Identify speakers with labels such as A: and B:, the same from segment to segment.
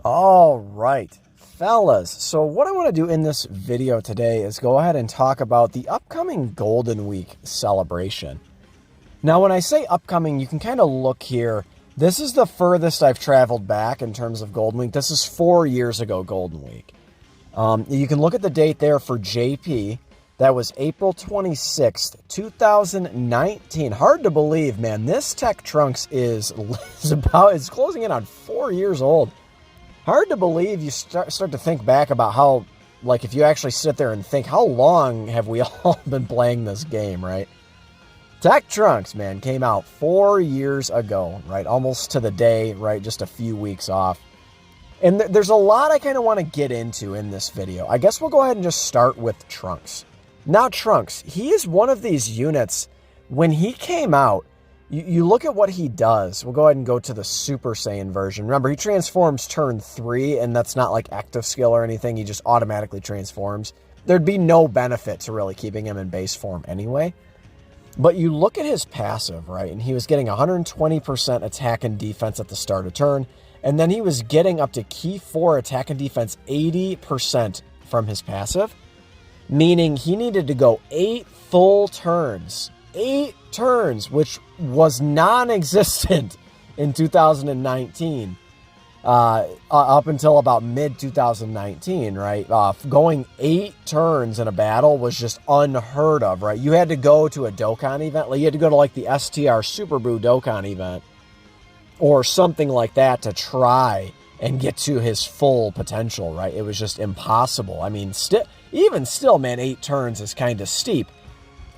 A: All right, fellas. So what I want to do in this video today is go ahead and talk about the upcoming Golden Week celebration. Now, when I say upcoming, you can kind of look here. This is the furthest I've traveled back in terms of Golden Week. This is 4 years ago, Golden Week. You can look at the date there for JP. That was April 26th, 2019. Hard to believe, man. This Tech Trunks is closing in on 4 years old. Hard to believe. You start to think back about how, like, if you actually sit there and think, how long have we all been playing this game, right? Tech Trunks, man, came out 4 years ago, right? Almost to the day, right? Just a few weeks off. And there's a lot I kind of want to get into in this video. I guess we'll go ahead and just start with Trunks. Now, Trunks, he is one of these units. When he came out, you look at what he does. We'll go ahead and go to the Super Saiyan version. Remember, he transforms turn 3, and that's not like active skill or anything. He just automatically transforms. There'd be no benefit to really keeping him in base form anyway. But you look at his passive, right? And he was getting 120% attack and defense at the start of turn. And then he was getting up to key 4 attack and defense 80% from his passive. Meaning he needed to go 8 full turns. 8 turns, which was non-existent in 2019. Up until about mid-2019, right? Going 8 turns in a battle was just unheard of, right? You had to go to a Dokkan event. Like, you had to go to, like, the STR Super Buu Dokkan event or something like that to try and get to his full potential, right? It was just impossible. I mean, even still, man, 8 turns is kind of steep.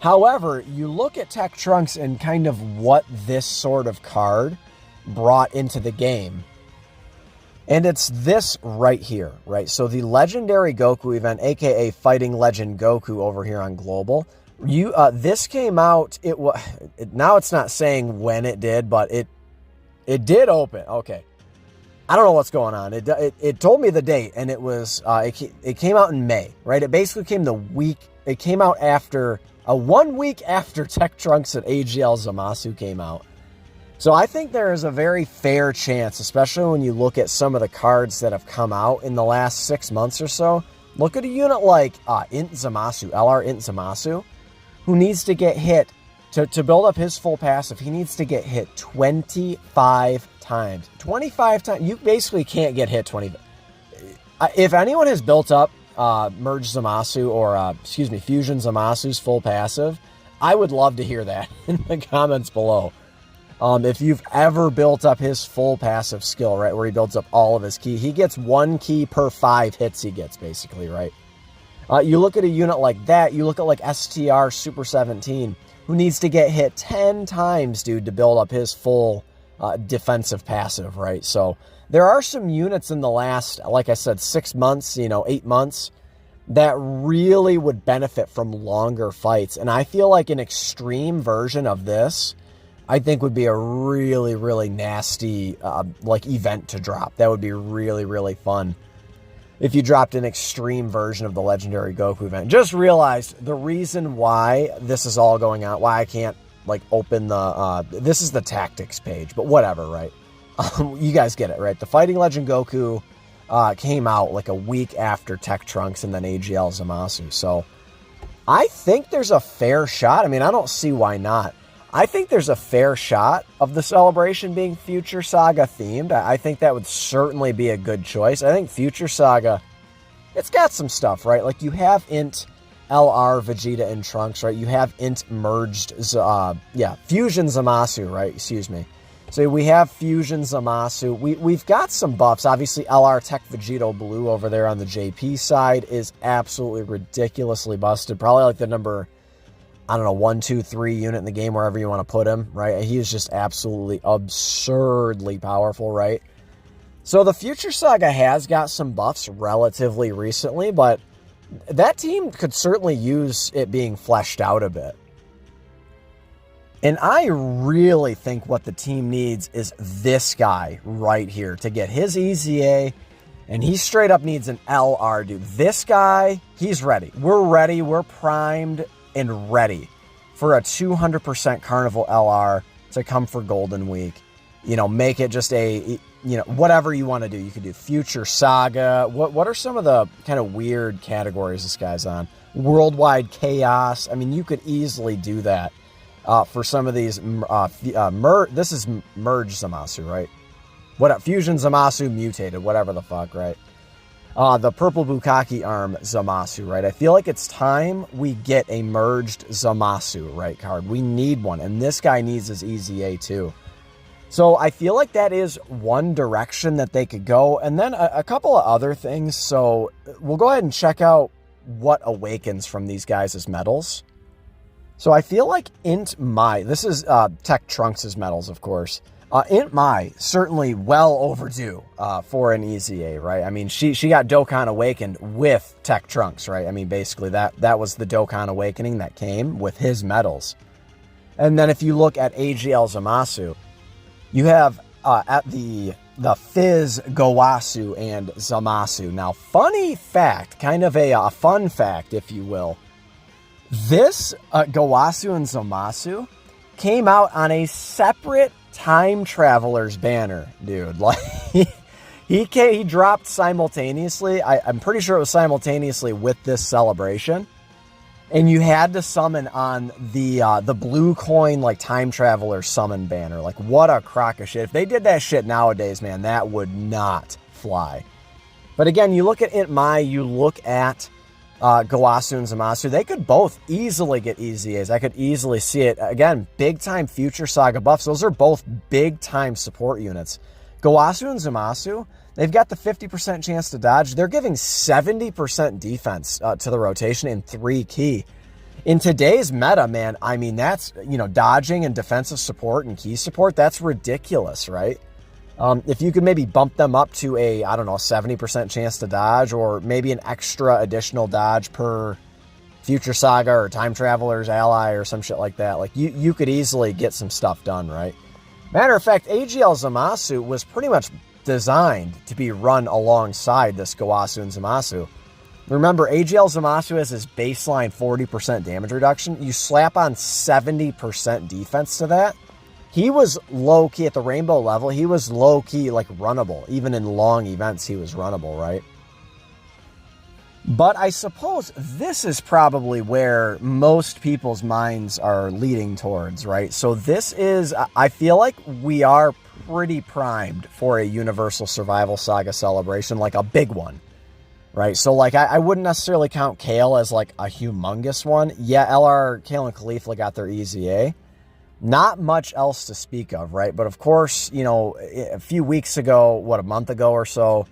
A: However, you look at Tech Trunks and kind of what this sort of card brought into the game. And it's this right here, right? So the Legendary Goku event, aka Fighting Legend Goku over here on Global. This came out, now it's not saying when it did, but it did open. Okay. I don't know what's going on. It told me the date, and it was it came out in May, right? It basically came it came out after 1 week after Tech Trunks and AGL Zamasu came out. So I think there is a very fair chance, especially when you look at some of the cards that have come out in the last 6 months or so. Look at a unit like Int Zamasu, LR Int Zamasu, who needs to get hit to build up his full passive. He needs to get hit 25 times. 25 times. You basically can't get hit 20. If anyone has built up Merge Zamasu or, Fusion Zamasu's full passive, I would love to hear that in the comments below. If you've ever built up his full passive skill, right, where he builds up all of his ki, he gets 1 ki per 5 hits he gets, basically, right? You look at a unit like that, you look at like STR Super 17, who needs to get hit 10 times, dude, to build up his full defensive passive, right? So there are some units in the last, like I said, 6 months, 8 months, that really would benefit from longer fights. And I feel like an extreme version of this, I think, would be a really, really nasty like event to drop. That would be really, really fun if you dropped an extreme version of the Legendary Goku event. Just realized the reason why this is all going on, why I can't like open the this is the tactics page, but whatever, right? You guys get it, right? The Fighting Legend Goku came out like a week after Tech Trunks and then AGL Zamasu. So I think there's a fair shot. I mean, I don't see why not. I think there's a fair shot of the celebration being Future Saga themed. I think that would certainly be a good choice. I think Future Saga, it's got some stuff, right? Like you have Int LR Vegeta and Trunks, right? You have Int merged, Fusion Zamasu, right? Excuse me. So we have Fusion Zamasu. We've got some buffs. Obviously, LR Tech Vegito Blue over there on the JP side is absolutely ridiculously busted. Probably like the number, I don't know, 1, 2, 3 unit in the game, wherever you want to put him, right? He is just absolutely absurdly powerful, right? So the Future Saga has got some buffs relatively recently, but that team could certainly use it being fleshed out a bit. And I really think what the team needs is this guy right here to get his EZA, and he straight up needs an LR, dude. This guy, he's ready. We're ready. We're primed and ready for a 200% Carnival LR to come for Golden Week. You know, make it just a whatever you want to do. You could do Future Saga. What are some of the kind of weird categories this guy's on? Worldwide Chaos. I mean, you could easily do that for some of these. This is Merge Zamasu, right? Fusion Zamasu mutated, whatever the fuck, right? The Purple Bukkake Arm Zamasu, right? I feel like it's time we get a merged Zamasu, right, card. We need one, and this guy needs his EZA too. So I feel like that is one direction that they could go. And then a couple of other things. So we'll go ahead and check out what awakens from these guys' medals. So I feel like Int Mai, this is Tech Trunks' medals, of course. Int Mai, certainly well overdue for an EZA, right? I mean, she got Dokkan Awakened with Tech Trunks, right? I mean, basically that was the Dokkan Awakening that came with his medals. And then if you look at AGL Zamasu, you have at the Fizz Gowasu and Zamasu. Now, funny fact, kind of a fun fact, if you will. This Gowasu and Zamasu came out on a separate Time Traveler's banner, dude. Like he dropped simultaneously. I'm pretty sure it was simultaneously with this celebration, and you had to summon on the blue coin like Time Traveler summon banner. Like, what a crock of shit! If they did that shit nowadays, man, that would not fly. But again, you look at Int Mai, you look at Gowasu and Zamasu, they could both easily get EZAs. I could easily see it. Again, big-time Future Saga buffs. Those are both big-time support units. Gowasu and Zamasu, they've got the 50% chance to dodge. They're giving 70% defense to the rotation in 3 key. In today's meta, man, I mean, that's, dodging and defensive support and key support, that's ridiculous, right? If you could maybe bump them up to a, 70% chance to dodge, or maybe an extra additional dodge per Future Saga or Time Traveler's ally or some shit like that, like you could easily get some stuff done, right? Matter of fact, AGL Zamasu was pretty much designed to be run alongside this Gowasu and Zamasu. Remember, AGL Zamasu has his baseline 40% damage reduction. You slap on 70% defense to that. He was low-key at the rainbow level. He was low-key, like, runnable. Even in long events, he was runnable, right? But I suppose this is probably where most people's minds are leading towards, right? So this is, I feel like we are pretty primed for a Universal Survival Saga celebration, like a big one, right? So, like, I wouldn't necessarily count Kale as, like, a humongous one. Yeah, LR, Kale, and Khalifa got their EZA. Not much else to speak of, right? But of course, a few weeks ago, a month ago or so,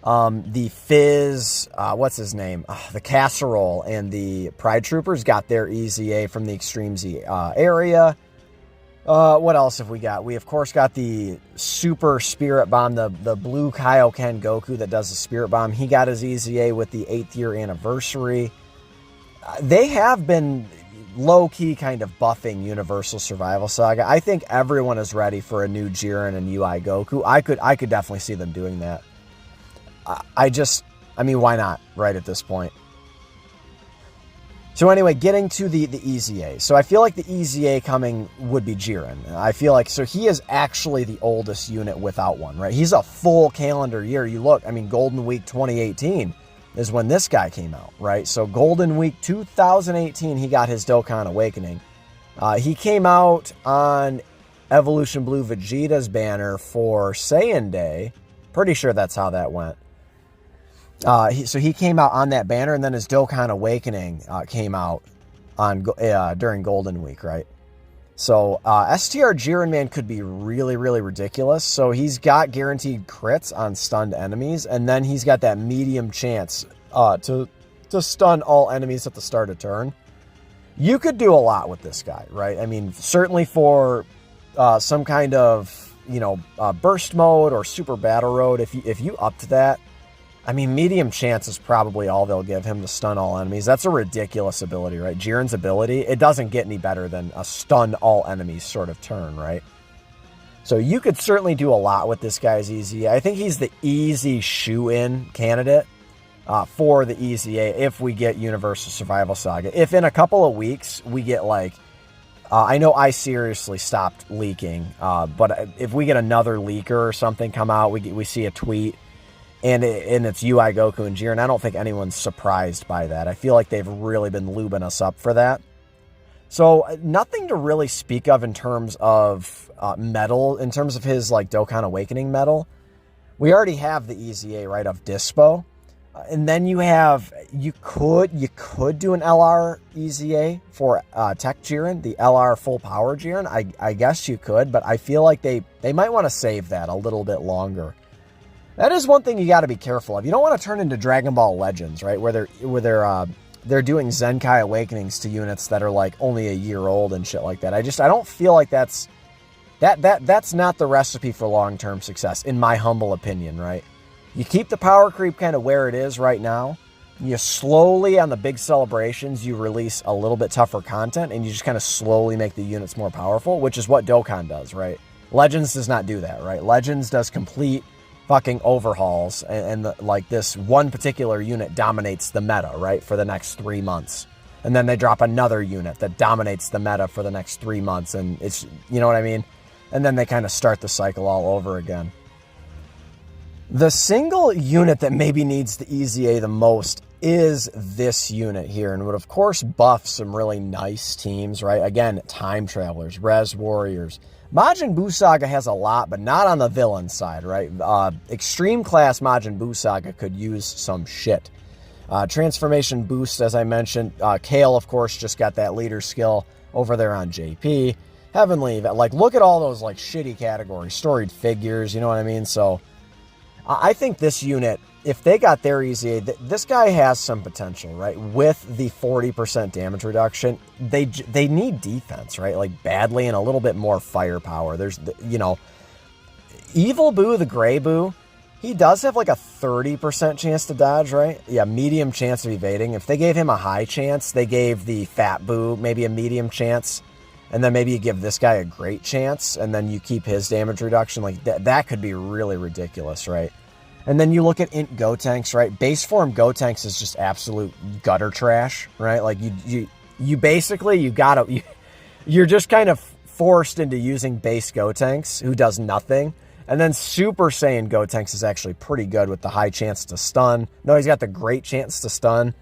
A: the Fizz, what's his name? The Casserole and the Pride Troopers got their EZA from the Extreme Z area. What else have we got? We, of course, got the Super Spirit Bomb, the blue Kaioken Goku that does the Spirit Bomb. He got his EZA with the 8th year anniversary. They have been low-key kind of buffing Universal Survival Saga. I think everyone is ready for a new Jiren and UI Goku. I could definitely see them doing that. I mean, why not, right, at this point? So anyway, getting to the EZA. So I feel like the EZA coming would be Jiren. I feel like, so he is actually the oldest unit without one, right? He's a full calendar year. You look, I mean, Golden Week 2018 is when this guy came out, right? So Golden Week 2018, he got his Dokkan Awakening. He came out on Evolution Blue Vegeta's banner for Saiyan Day. Pretty sure that's how that went. So he came out on that banner, and then his Dokkan Awakening came out on during Golden Week, right? So STR Jiren Man could be really, really ridiculous. So he's got guaranteed crits on stunned enemies, and then he's got that medium chance to stun all enemies at the start of turn. You could do a lot with this guy, right? I mean, certainly for some kind of, burst mode or super battle road, if you up to that, I mean, medium chance is probably all they'll give him to stun all enemies. That's a ridiculous ability, right? Jiren's ability, it doesn't get any better than a stun all enemies sort of turn, right? So you could certainly do a lot with this guy's EZA. I think he's the easy shoe-in candidate for the EZA if we get Universal Survival Saga. If in a couple of weeks we get, like, I know I seriously stopped leaking, but if we get another leaker or something come out, we see a tweet, and it's UI Goku and Jiren, I don't think anyone's surprised by that. I feel like they've really been lubing us up for that. So nothing to really speak of in terms of metal, in terms of his like Dokkan Awakening metal. We already have the EZA, right, of Dispo. And then you could do an LR EZA for Tech Jiren, the LR full power Jiren. I guess you could, but I feel like they might want to save that a little bit longer. That is one thing you got to be careful of. You don't want to turn into Dragon Ball Legends, right, where they're doing Zenkai Awakenings to units that are like only a year old and shit like that. I don't feel like that's not the recipe for long-term success, in my humble opinion, right? You keep the power creep kind of where it is right now. You slowly, on the big celebrations, you release a little bit tougher content, and you just kind of slowly make the units more powerful, which is what Dokkan does, right? Legends does not do that, right? Legends does complete fucking overhauls, and like this one particular unit dominates the meta, right, for the next 3 months. And then they drop another unit that dominates the meta for the next 3 months, and it's, you know what I mean? And then they kind of start the cycle all over again. The single unit that maybe needs the EZA the most is this unit here, and would of course buff some really nice teams, right? Again, Time Travelers, Res Warriors. Majin Buu Saga has a lot, but not on the villain side, right? Extreme class Majin Buu Saga could use some shit. Transformation boost, as I mentioned. Kale, of course, just got that leader skill over there on JP. Heavenly, like, look at all those, like, shitty categories. Storied figures, you know what I mean? So I think this unit, if they got their EZA, this guy has some potential, right? With the 40% damage reduction, they need defense, right? Like, badly, and a little bit more firepower. There's, you know, Evil Buu, the Gray Buu, he does have like a 30% chance to dodge, right? Yeah, medium chance of evading. If they gave him a high chance, they gave the Fat Buu maybe a medium chance, and then maybe you give this guy a great chance, and then you keep his damage reduction. Like, that could be really ridiculous, right? And then you look at Int Gotenks, right? Base form Gotenks is just absolute gutter trash, right? Like, you basically, you're just kind of forced into using base Gotenks, who does nothing. And then Super Saiyan Gotenks is actually pretty good with the high chance to stun. No, he's got the great chance to stun.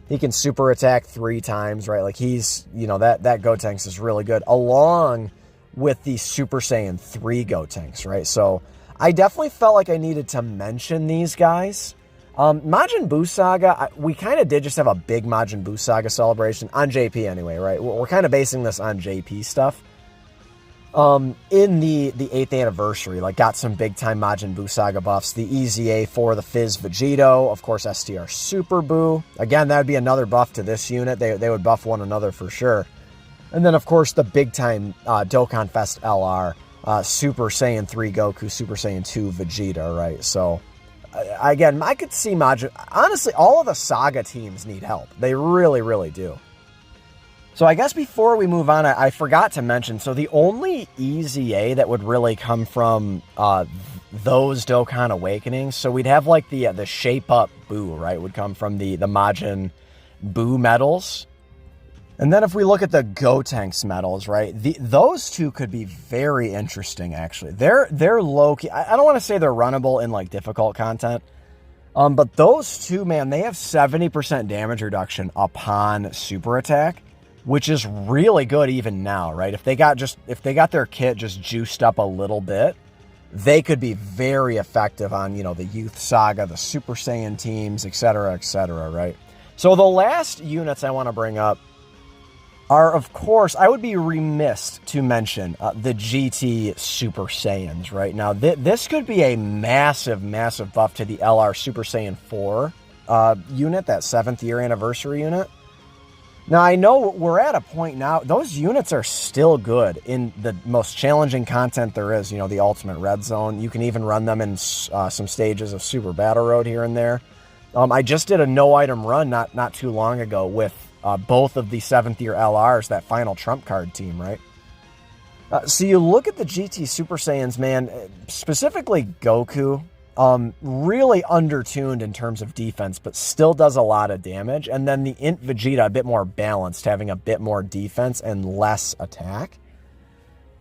A: He can super attack 3 times, right? Like, he's, you know, that Gotenks is really good, along with the Super Saiyan 3 Gotenks, right? So I definitely felt like I needed to mention these guys. Majin Buu Saga, we kind of did just have a big Majin Buu Saga celebration, on JP anyway, right? We're kind of basing this on JP stuff. In the 8th anniversary, like, got some big time Majin Buu Saga buffs. The EZA for the Fizz Vegito, of course, STR Super Buu. Again, that would be another buff to this unit. They would buff one another for sure. And then, of course, the big time Dokkanfest LR, Super Saiyan 3 Goku, Super Saiyan 2 Vegeta, right? So, again, I could see Majin... Honestly, all of the Saga teams need help. They really, really do. So I guess before we move on, I forgot to mention, so the only EZA that would really come from those Dokkan Awakenings, so we'd have like the Shape Up Buu, right, would come from the Majin Buu medals. And then if we look at the Gotenks medals, right, those two could be very interesting, actually. They're low-key. I don't want to say they're runnable in like difficult content, but those two, man, they have 70% damage reduction upon super attack, which is really good even now, right? If they got their kit just juiced up a little bit, they could be very effective on, you know, the Youth Saga, the Super Saiyan teams, etc., right? So the last units I want to bring up are, of course, I would be remiss to mention the GT Super Saiyans, right? Now, this could be a massive, massive buff to the LR Super Saiyan 4 unit, that 7th year anniversary unit. Now, I know we're at a point now, those units are still good in the most challenging content there is, you know, the Ultimate Red Zone. You can even run them in some stages of Super Battle Road here and there. I just did a no-item run not too long ago with both of the 7th year LRs, that final trump card team, right? So you look at the GT Super Saiyans, man, specifically Goku. Really undertuned in terms of defense, but still does a lot of damage. And then the Int Vegeta, a bit more balanced, having a bit more defense and less attack.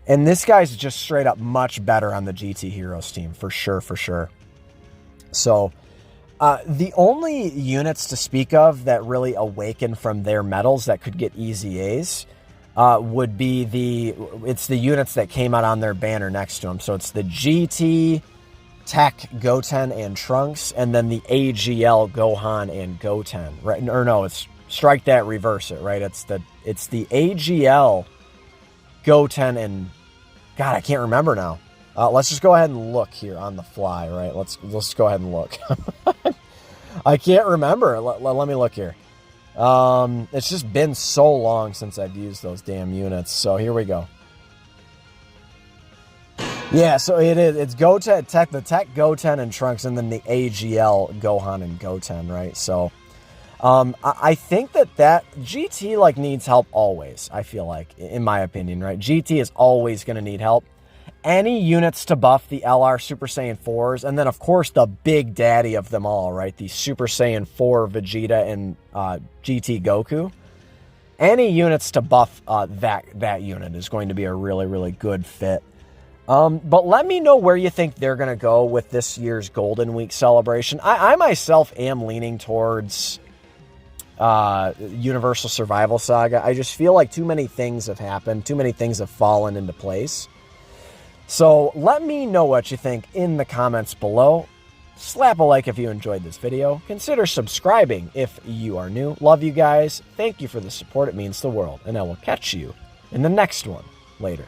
A: And this guy's just straight up much better on the GT Heroes team, for sure, for sure. So, the only units to speak of that really awaken from their medals that could get easy A's would be the units that came out on their banner next to them. So it's the GT, Tech, Goten, and Trunks, and then the AGL, Gohan, and Goten. Right? Or no, it's strike that, reverse it. Right? It's the AGL, Goten, and God, I can't remember now. Let's just go ahead and look here on the fly. Right? Let's go ahead and look. I can't remember. Let me look here. It's just been so long since I've used those damn units. So here we go. Yeah, so it's Goten, the Tech, Goten, and Trunks, and then the AGL, Gohan, and Goten, right? So, I think that GT, like, needs help always, I feel like, in my opinion, right? GT is always going to need help. Any units to buff the LR Super Saiyan 4s, and then, of course, the big daddy of them all, right? The Super Saiyan 4 Vegeta and GT Goku. Any units to buff that unit is going to be a really, really good fit. But let me know where you think they're going to go with this year's Golden Week celebration. I myself am leaning towards Universal Survival Saga. I just feel like too many things have happened. Too many things have fallen into place. So let me know what you think in the comments below. Slap a like if you enjoyed this video. Consider subscribing if you are new. Love you guys. Thank you for the support. It means the world. And I will catch you in the next one later.